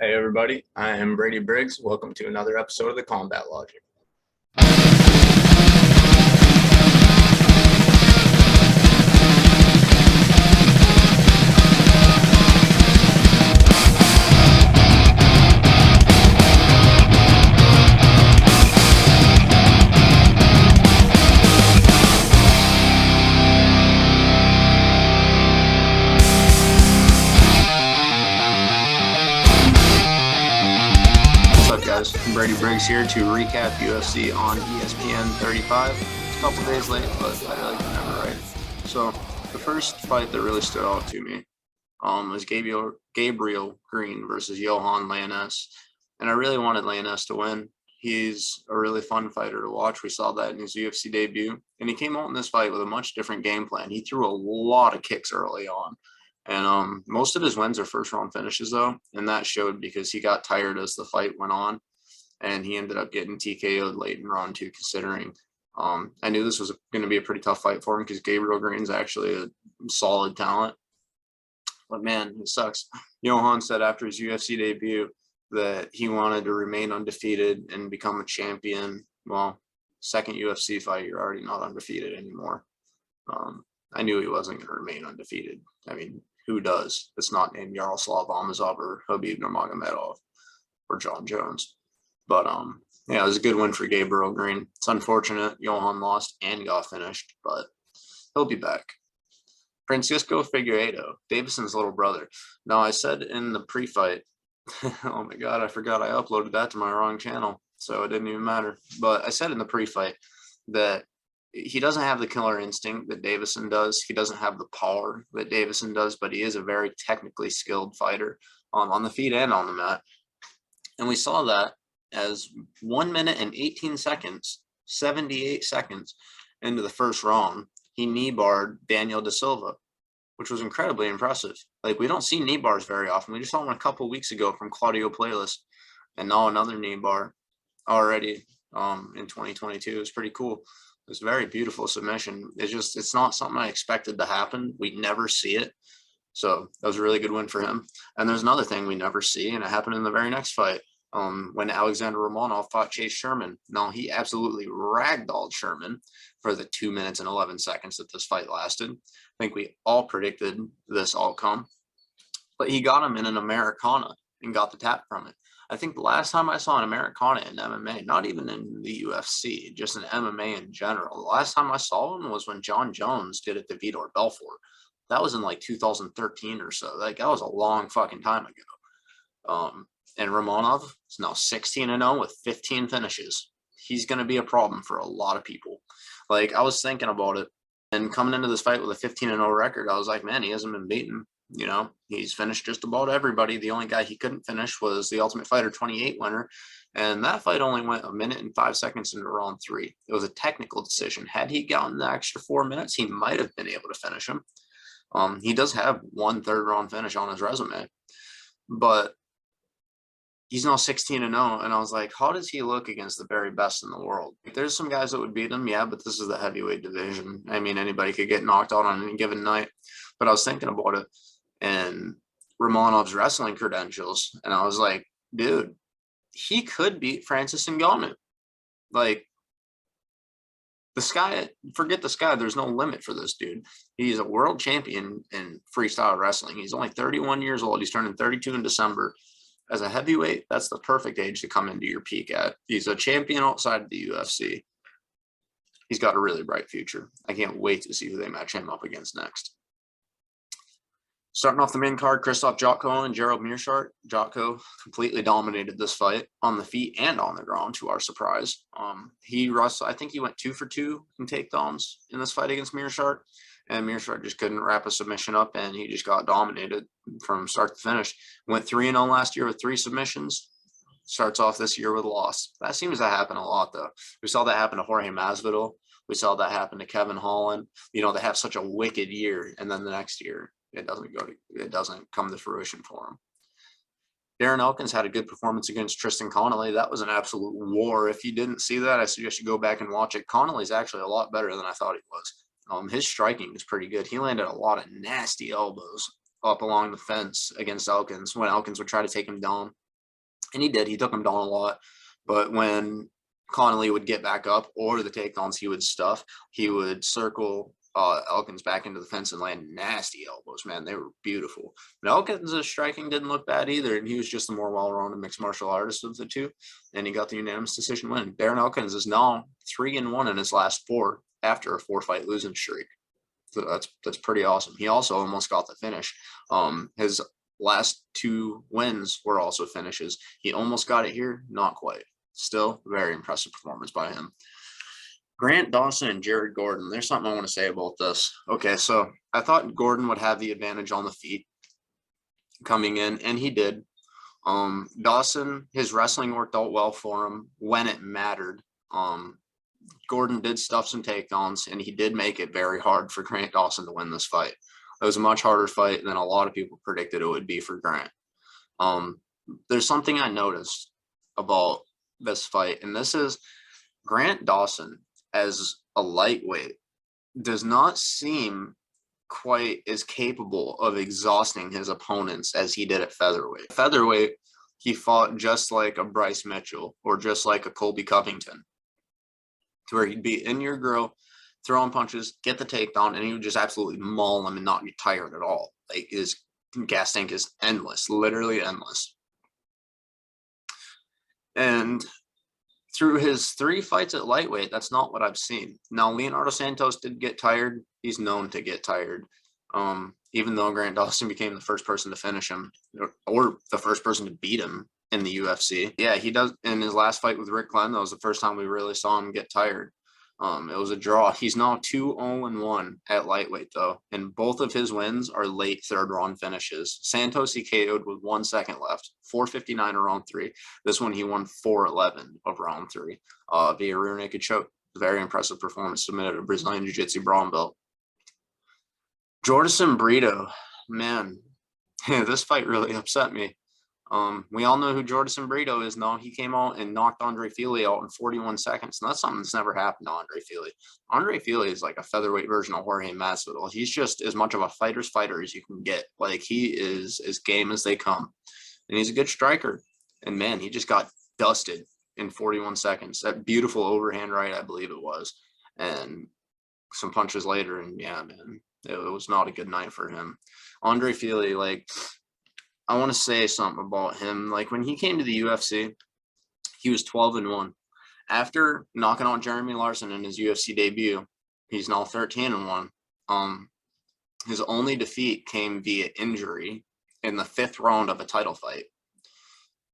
Hey everybody, I am Brady Briggs. Welcome to another episode of the Combat Logic. What's up guys? Brady Briggs here to recap UFC on ESPN 35. It's a couple days late, but I really remember right. So the first fight that really stood out to me was Gabriel Green versus Johan Lainez. And I really wanted Lainez to win. He's a really fun fighter to watch. We saw that in his UFC debut. And he came out in this fight with a much different game plan. He threw a lot of kicks early on. And most of his wins are first round finishes, though. And that showed because he got tired as the fight went on. And he ended up getting TKO'd late in round two, considering I knew this was going to be a pretty tough fight for him because Gabriel Green's actually a solid talent. But man, it sucks. Johan said after his UFC debut that he wanted to remain undefeated and become a champion. Well, second UFC fight, you're already not undefeated anymore. I knew he wasn't going to remain undefeated. I mean, who does? It's not named Yaroslav Amazov or Khabib Nurmagomedov or John Jones. But yeah, it was a good win for Gabriel Green. It's unfortunate Johan lost and got finished, but he'll be back. Francisco Figueiredo, Davison's little brother. Now, I said in the pre-fight, oh my God, I forgot I uploaded that to my wrong channel, so it didn't even matter. But I said in the pre-fight that he doesn't have the killer instinct that Davison does. He doesn't have the power that Davison does, but he is a very technically skilled fighter on the feet and on the mat. And we saw that as 1 minute and 18 seconds, 78 seconds into the first round, he knee barred Daniel Da Silva, which was incredibly impressive. Like, we don't see knee bars very often. We just saw one a couple of weeks ago from Claudio Playlist, and now another knee bar already in 2022. It's pretty cool. It's a very beautiful submission. It's not something I expected to happen. We never see it. So that was a really good win for him. And there's another thing we never see, and it happened in the very next fight. When Alexander Romanov fought Chase Sherman. Now, he absolutely ragdolled Sherman for the 2 minutes and 11 seconds that this fight lasted. I think we all predicted this outcome, but he got him in an Americana and got the tap from it. I think the last time I saw an Americana in MMA, not even in the UFC, just in MMA in general, the last time I saw him was when John Jones did it to Vitor Belfort. That was in like 2013 or so. Like, that was a long fucking time ago. And Romanov is now 16-0 with 15 finishes. He's going to be a problem for a lot of people. Like, I was thinking about it, and coming into this fight with a 15-0 record, I was like, man, he hasn't been beaten. You know, he's finished just about everybody. The only guy he couldn't finish was the Ultimate Fighter 28 winner, and that fight only went 1 minute and 5 seconds into round three. It was a technical decision. Had he gotten the extra 4 minutes, he might have been able to finish him. He does have one third-round finish on his resume, but he's now 16-0, and I was like, how does he look against the very best in the world? There's some guys that would beat him, yeah, but this is the heavyweight division. I mean, anybody could get knocked out on any given night. But I was thinking about it and Romanov's wrestling credentials, and I was like, dude, he could beat Francis Ngannou. Like, the sky, forget the sky, there's no limit for this dude. He's a world champion in freestyle wrestling. He's only 31 years old. He's turning 32 in December. As a heavyweight, that's the perfect age to come into your peak at. He's a champion outside of the UFC. He's got a really bright future. I can't wait to see who they match him up against next. Starting off the main card, Krzysztof Jotko and Gerald Meerschaert. Jotko completely dominated this fight on the feet and on the ground, to our surprise. He wrestled, I think he went 2 for 2 in takedowns in this fight against Meerschaert. And Meerschaert just couldn't wrap a submission up, and he just got dominated from start to finish. Went 3-0 last year with 3 submissions. Starts off this year with a loss. That seems to happen a lot, though. We saw that happen to Jorge Masvidal. We saw that happen to Kevin Holland. You know, they have such a wicked year, and then the next year it doesn't come to fruition for them. Darren Elkins had a good performance against Tristan Connolly. That was an absolute war. If you didn't see that, I suggest you go back and watch it. Connolly's actually a lot better than I thought he was. His striking was pretty good. He landed a lot of nasty elbows up along the fence against Elkins when Elkins would try to take him down. And he did. He took him down a lot. But when Connolly would get back up or the takedowns he would stuff, he would circle Elkins back into the fence and land nasty elbows, man. They were beautiful. But Elkins' striking didn't look bad either, and he was just the more well-rounded mixed martial artist of the two, and he got the unanimous decision win. Darren Elkins is now 3-1 in his last 4 after a 4-fight losing streak. So that's pretty awesome. He also almost got the finish. His last 2 wins were also finishes. He almost got it here, not quite. Still, very impressive performance by him. Grant Dawson and Jared Gordon. There's something I want to say about this. Okay, so I thought Gordon would have the advantage on the feet coming in, and he did. Dawson, his wrestling worked out well for him when it mattered. Gordon did stuff some takedowns, and he did make it very hard for Grant Dawson to win this fight. It was a much harder fight than a lot of people predicted it would be for Grant. There's something I noticed about this fight, and this is Grant Dawson as a lightweight does not seem quite as capable of exhausting his opponents as he did at featherweight. Featherweight, he fought just like a Bryce Mitchell or just like a Colby Covington, to where he'd be in your grill, throwing punches, get the takedown, and he would just absolutely maul him and not get tired at all. Like, his gas tank is endless, literally endless. And through his 3 fights at lightweight, that's not what I've seen. Now, Leonardo Santos did get tired. He's known to get tired. Even though Grant Dawson became the first person to finish him or the first person to beat him in the UFC. Yeah, he does. In his last fight with Rick Glenn, that was the first time we really saw him get tired. It was a draw. He's now 2-0-1 at lightweight, though, and both of his wins are late 3rd round finishes. Santos he KO'd with 1 second left, 4:59 of round 3. This one he won 4:11 of round 3 via rear naked choke. Very impressive performance. Submitted a Brazilian Jiu-Jitsu brown belt. Jordison Brito, man, this fight really upset me. We all know who Jordison Brito is now. He came out and knocked Andre Fili out in 41 seconds. And that's something that's never happened to Andre Fili. Andre Fili is like a featherweight version of Jorge Masvidal. He's just as much of a fighter's fighter as you can get. Like, he is as game as they come. And he's a good striker. And, man, he just got dusted in 41 seconds. That beautiful overhand right, I believe it was. And some punches later, and, yeah, man, it was not a good night for him. Andre Fili, like, I want to say something about him. Like, when he came to the UFC, he was 12-1. After knocking out Jeremy Larson in his UFC debut, he's now 13-1. His only defeat came via injury in the 5th round of a title fight.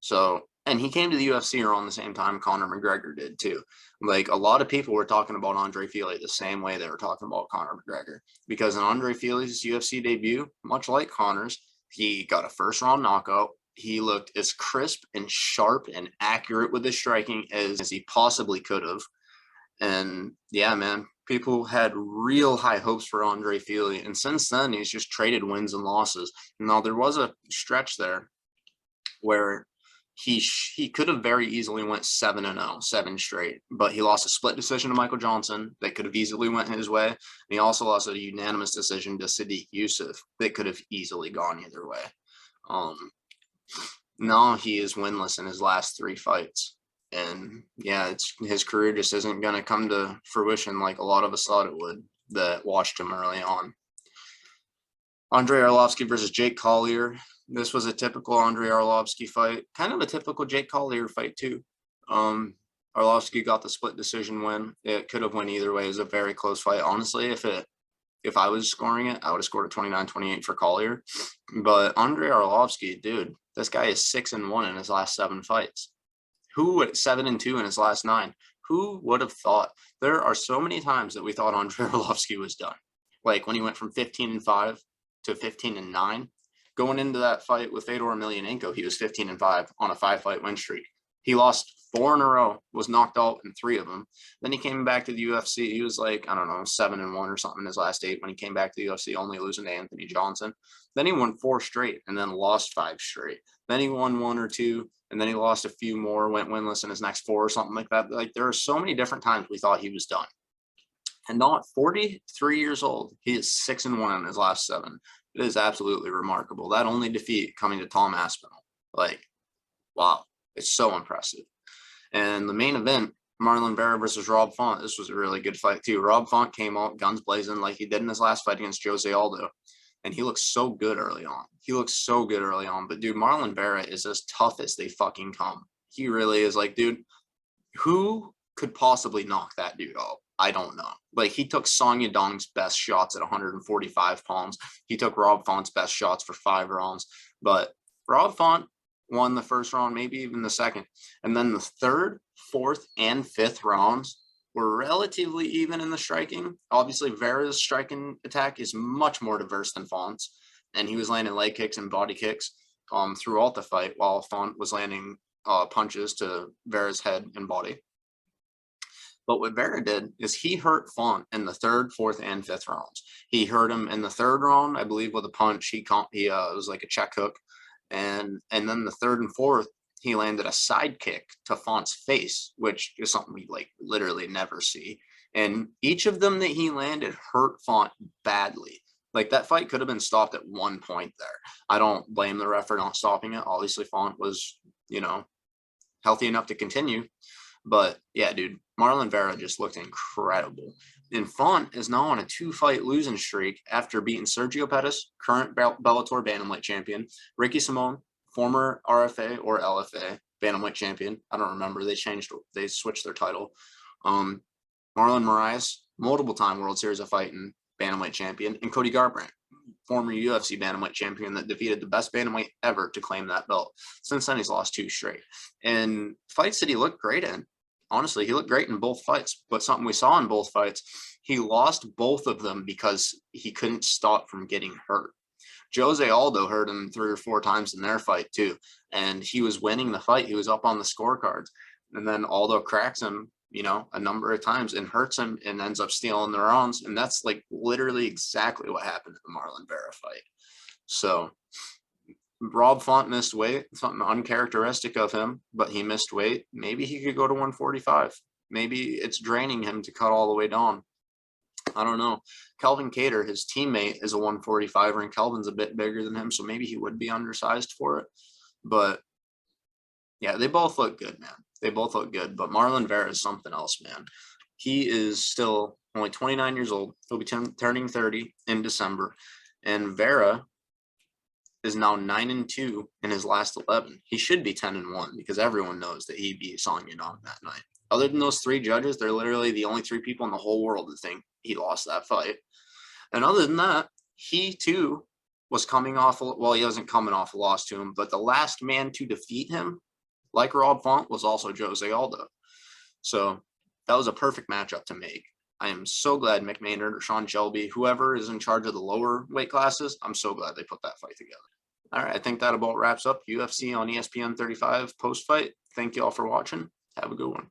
So, and he came to the UFC around the same time Conor McGregor did too. Like, a lot of people were talking about Andre Fili the same way they were talking about Conor McGregor, because in Andre Fili's UFC debut, much like Conor's, he got a 1st round knockout. He looked as crisp and sharp and accurate with his striking as he possibly could have. And yeah, man, people had real high hopes for Andre Fili. And since then, he's just traded wins and losses. Now, there was a stretch there where he could have very easily went 7-0, 7 straight, but he lost a split decision to Michael Johnson that could have easily went his way. And he also lost a unanimous decision to Sadiq Youssef that could have easily gone either way. Now he is winless in his last 3 fights. And yeah, his career just isn't going to come to fruition like a lot of us thought it would that watched him early on. Andrei Arlovski versus Jake Collier. This was a typical Andrei Arlovski fight, kind of a typical Jake Collier fight too. Arlovski got the split decision win. It could have went either way. It was a very close fight. Honestly, if I was scoring it, I would have scored a 29-28 for Collier. But Andrei Arlovski, dude, this guy is 6-1 in his last 7 fights. Who at 7-2 in his last 9? Who would have thought? There are so many times that we thought Andrei Arlovski was done. Like when he went from 15-5 to 15-9. Going into that fight with Fedor Emelianenko, he was 15-5 on a 5-fight win streak. He lost 4 in a row, was knocked out in 3 of them. Then he came back to the UFC. He was like, I don't know, 7-1 or something in his last 8 when he came back to the UFC, only losing to Anthony Johnson. Then he won 4 straight and then lost 5 straight. Then he won 1 or 2, and then he lost a few more, went winless in his next 4 or something like that. Like, there are so many different times we thought he was done. And now at 43 years old, he is 6-1 in his last 7. It is absolutely remarkable. That only defeat coming to Tom Aspinall. Like, wow. It's so impressive. And the main event, Marlon Vera versus Rob Font. This was a really good fight too. Rob Font came out guns blazing like he did in his last fight against Jose Aldo. And he looks so good early on. He looks so good early on. But dude, Marlon Vera is as tough as they fucking come. He really is. Like, dude, who could possibly knock that dude out? I don't know. Like, he took Song Yadong's best shots at 145 pounds. He took Rob Font's best shots for 5 rounds. But Rob Font won the first round, maybe even the second. And then the third, fourth, and fifth rounds were relatively even in the striking. Obviously, Vera's striking attack is much more diverse than Font's, and he was landing leg kicks and body kicks throughout the fight, while Font was landing punches to Vera's head and body. But what Vera did is he hurt Font in the third, fourth, and fifth rounds. He hurt him in the third round, I believe, with a punch. He it was like a check hook, and then the third and fourth, he landed a side kick to Font's face, which is something we like literally never see. And each of them that he landed hurt Font badly. Like, that fight could have been stopped at one point there. I don't blame the ref for not stopping it. Obviously, Font was, healthy enough to continue. But yeah, dude, Marlon Vera just looked incredible. And Font is now on a 2-fight losing streak after beating Sergio Pettis, current Bellator bantamweight champion, Ricky Simon, former RFA or LFA bantamweight champion. I don't remember. They switched their title. Marlon Moraes, multiple time World Series of Fighting bantamweight champion, and Cody Garbrandt, former UFC bantamweight champion that defeated the best bantamweight ever to claim that belt. Since then, he's lost 2 straight. And fights that he looked great in. Honestly, he looked great in both fights. But something we saw in both fights, he lost both of them because he couldn't stop from getting hurt. Jose Aldo hurt him 3 or 4 times in their fight too. And he was winning the fight. He was up on the scorecards. And then Aldo cracks him, a number of times and hurts him and ends up stealing the rounds. And that's like literally exactly what happened in the Marlon Vera fight. So Rob Font missed weight, something uncharacteristic of him, but he missed weight. Maybe he could go to 145. Maybe it's draining him to cut all the way down. I don't know. Kelvin Cater, his teammate, is a 145er, and Kelvin's a bit bigger than him, so maybe he would be undersized for it. But yeah, they both look good, man. They both look good. But Marlon Vera is something else, man. He is still only 29 years old. He'll be turning 30 in December. And Vera is now 9-2 in his last 11. He should be 10-1 because everyone knows that he beat Song Yadong that night. Other than those 3 judges, they're literally the only 3 people in the whole world that think he lost that fight. And other than that, he too was coming off, well, he wasn't coming off a loss to him, but the last man to defeat him, like Rob Font, was also Jose Aldo. So that was a perfect matchup to make. I am so glad Mick Maynard or Sean Shelby, whoever is in charge of the lower weight classes, I'm so glad they put that fight together. All right, I think that about wraps up UFC on ESPN 35 post-fight. Thank you all for watching. Have a good one.